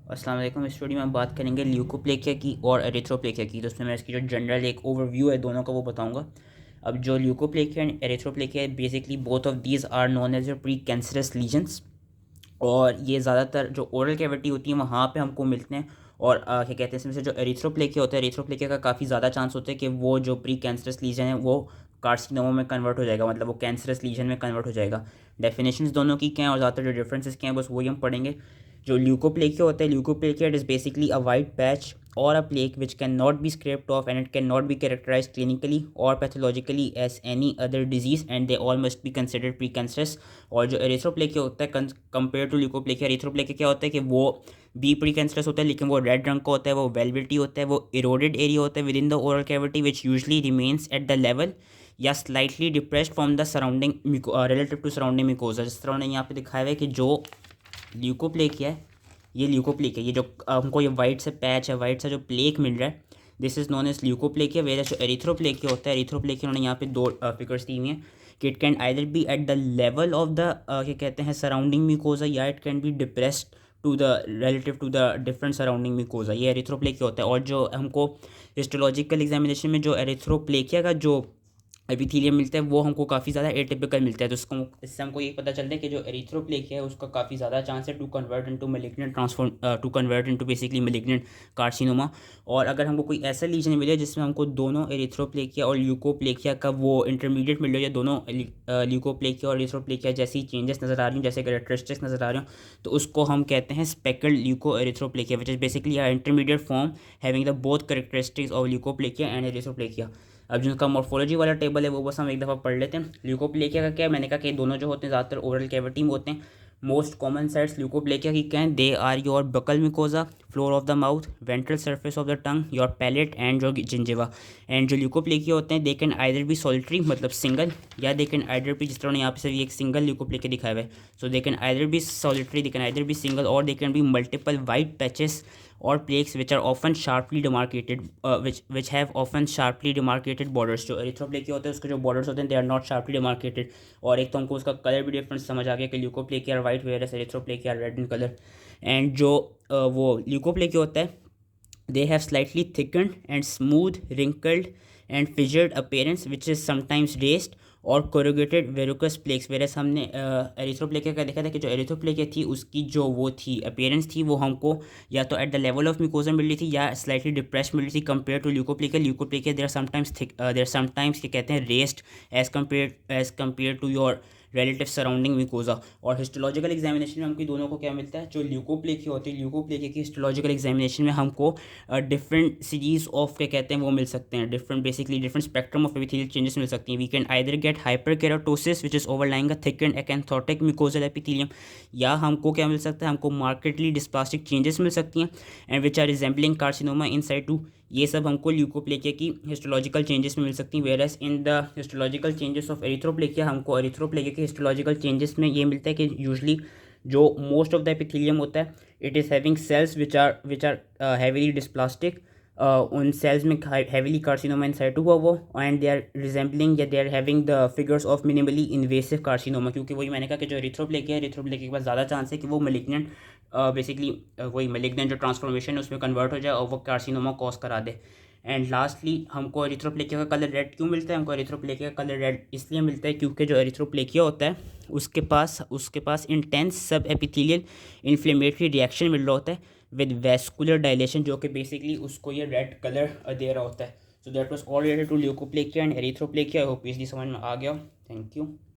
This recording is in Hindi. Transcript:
अस्सलाम वालेकुम। इस वीडियो में हम बात करेंगे ल्यूकोप्लेकिया की और एरिथ्रोप्लेकिया की। तो उसमें मैं इसकी जो जनरल एक ओवरव्यू है दोनों का वो बताऊंगा। अब जो ल्यूकोप्लेकिया एंड एरिथ्रोप्लेकिया है, basically both of these are known as pre cancerous lesions. और ये ज़्यादातर जो ओरल कैविटी होती है वहाँ पे हमको मिलते हैं। और क्या कहते हैं, इसमें से जो एरिथ्रोप्लेकिया होता है, एरिथ्रोप्लेकिया का काफ़ी ज़्यादा चांस होता है कि वो जो प्री कैंसरस लीजन है वो कार्सिनोमा में कन्वर्ट हो जाएगा, मतलब वो कैंसरस लीजन में कन्वर्ट हो जाएगा। डेफिनेशंस दोनों की क्या हैं और ज़्यादातर जो डिफरेंसेस क्या हैं बस वही हम पढ़ेंगे। जो ल्यूकोप्लेकिया होता है, leukoplakia it is basically a white patch or a plaque which cannot be scraped off and it cannot be characterized clinically or pathologically as any other disease and they all must be considered precancerous। और जो एरिथ्रोप्लेकिया होता है कंपेयर टू ल्यूकोप्लेकिया, एरिथ्रोप्लेकिया क्या होता है कि वो बी प्रीकैंसरस होता है लेकिन वो रेड रंग का होता है, वो वेलवेटी होता है, वो इरोडेड एरिया होता है within the oral cavity which usually remains at the level या slightly depressed from the surrounding relative to surrounding mucosa. जिस तरह उन्होंने यहाँ पे दिखाया हुआ है कि जो ल्यूकोप्लेकिया है, ये ल्यूकोप्लेकिया, ये जो हमको ये वाइट से पैच है, वाइट सा जो प्लेक मिल रहा है, this is known as leukoplakia. Where जो एरिथ्रोप्लेकिया होता है, एरिथ्रोप्लेकिया उन्होंने यहाँ पे दो फिगर्स दी हुई हैं कि it can either be at the level of the क्या कहते हैं सराउंडिंग मिकोजा या it can be depressed to the relative to the different surrounding mucosa. ये एरिथ्रोप्लेकिया होता है। और जो हमको हिस्टोलॉजिकल एग्जामिनेशन में जो एरिथ्रोप्लेकिया का जो एपिथेलियम मिलता है वो हमको काफ़ी ज़्यादा एटिपिकल मिलता है। तो उसको इससे हमको ये पता चलता है कि जो एरिथ्रोप्लेकिया है उसका काफ़ी ज़्यादा चांस है to convert into malignant to convert into basically malignant carcinoma. और अगर हमको कोई ऐसा लीजन मिले जिसमें हमको दोनों एरिथ्रोप्लेकिया और ल्यूकोप्लेकिया का वो इंटरमीडिएट मिल रहा है या दोनों ल्यूकोप्लेकिया और एरिथ्रोप्लेकिया जैसी चेंजेस नज़र आ रही हूँ, जैसे कैरेक्टरिस्टिक्स नज़र आ रहे हो, तो उसको हम कहते हैं speckled leukoerythroplakia which is basically intermediate form having the both characteristics of leukoplakia and erythroplakia. अब जिनका मॉर्फोलॉजी वाला टेबल है वो बस हम एक दफ़ा पढ़ लेते हैं। ल्यूकोप्लेकिया का क्या है, मैंने कहा कि दोनों जो होते हैं ज़्यादातर ओरल कैविटी में होते हैं। मोस्ट कॉमन साइट्स ल्यूकोप्लेकिया की क्या है, they are your buccal mucosa, floor of the mouth, ventral surface of the tongue, your palate and जो जिंजिवा। एंड जो ल्यूकोप्लेकिया होते हैं they can either be solitary मतलब सिंगल, या दे कैन आइदर बी, जिस तरह यहाँ पे सिर्फ एक सिंगल ल्यूकोप्लेकिया दिखाया हुआ है, so they can either be solitary, they can either be single और they can be multiple white patches or plaques which are often sharply demarcated which have often sharply demarcated borders। जो एरिथ्रोप्लेकिया होते हैं उसके जो बॉर्डर्स होते हैं they are not sharply demarcated. और एक तो हमको उसका कलर भी डिफरेंस समझ आ गया कि leukoplakia are white where erythroplakia are red in colour. And जो वो ल्यूकोप्लेकिया होता है they have slightly thickened and smooth wrinkled and fissured appearance which is sometimes raised और corrugated verrucous plaques। whereas हमने एरिथ्रोप्लेकिया का देखा था कि जो एरिथ्रोप्लेकिया थी उसकी जो वो थी अपीयरेंस थी वो हमको या तो at the level of mucosa मिल रही थी या स्लाइटली डिप्रेस मिल रही थी compare to leukoplakia. Leukoplakia there sometimes thick, there sometimes क्या कहते हैं raised as compare to your relative surrounding mucosa. और हिस्टोलॉजिकल एग्जामिनेशन में हमको दोनों को क्या मिलता है, जो ल्यूकोप्लेकिया होती है ल्यूकोप्लेकिया की हिस्टोलॉजिकल एग्जामिनेशन में हमको डिफरेंट सीरीज ऑफ क्या कहते हैं वो मिल सकते हैं, different basically different spectrum of epithelial changes मिल सकती हैं। We can either get hyperkeratosis which is overlying a thickened acanthotic mucosal epithelium, या हमको क्या मिल सकता है, हमको मार्केटली डिस्प्लास्टिक चेंजेस मिल सकती हैं and which are resembling carcinoma in situ. ये सब हमको ल्यूकोप्लेकिया की हिस्टोलॉजिकल चेंजेस में मिल सकती हैं। Versus in the histological changes of erythroplakia हमको एरिथ्रोप्लेकिया के हिस्टोलॉजिकल चेंजेस में ये मिलता है कि यूजली जो मोस्ट ऑफ द एपिथेलियम होता है it is having cells which are heavily dysplastic. उन सेल्स में हैवीली कार्सिनोमा इन साइटू हुआ वो and they are resembling or they are having the figures of minimally invasive carcinoma. क्योंकि वही मैंने कहा कि जो एरिथ्रोप्लेकिया है, एरिथ्रोप्लेकिया के पास ज़्यादा चांस है कि वो मेलिग्नेंट बेसिकली वही मेलिग्नेंट जो ट्रांसफॉर्मेशन है उसमें कन्वर्ट हो जाए और वो कार्सिनोमा कॉज करा दे। एंड लास्टली हमको एरिथ्रोप्लेकिया का कलर रेड क्यों मिलता है, हमको एरिथ्रोप्लेकिया का कलर रेड इसलिए मिलता है क्योंकि जो एरिथ्रोप्लेकिया होता है उसके पास इंटेंस सब एपिथेलियल इन्फ्लेमेटरी रिएक्शन मिल रहा होता है विद वेस्कुलर डायलेशन, जो कि बेसिकली उसको ये रेड कलर दे रहा होता है। So that was all related to leukoplakia and erythroplakia. I hope easily समझ में आ गया। Thank you.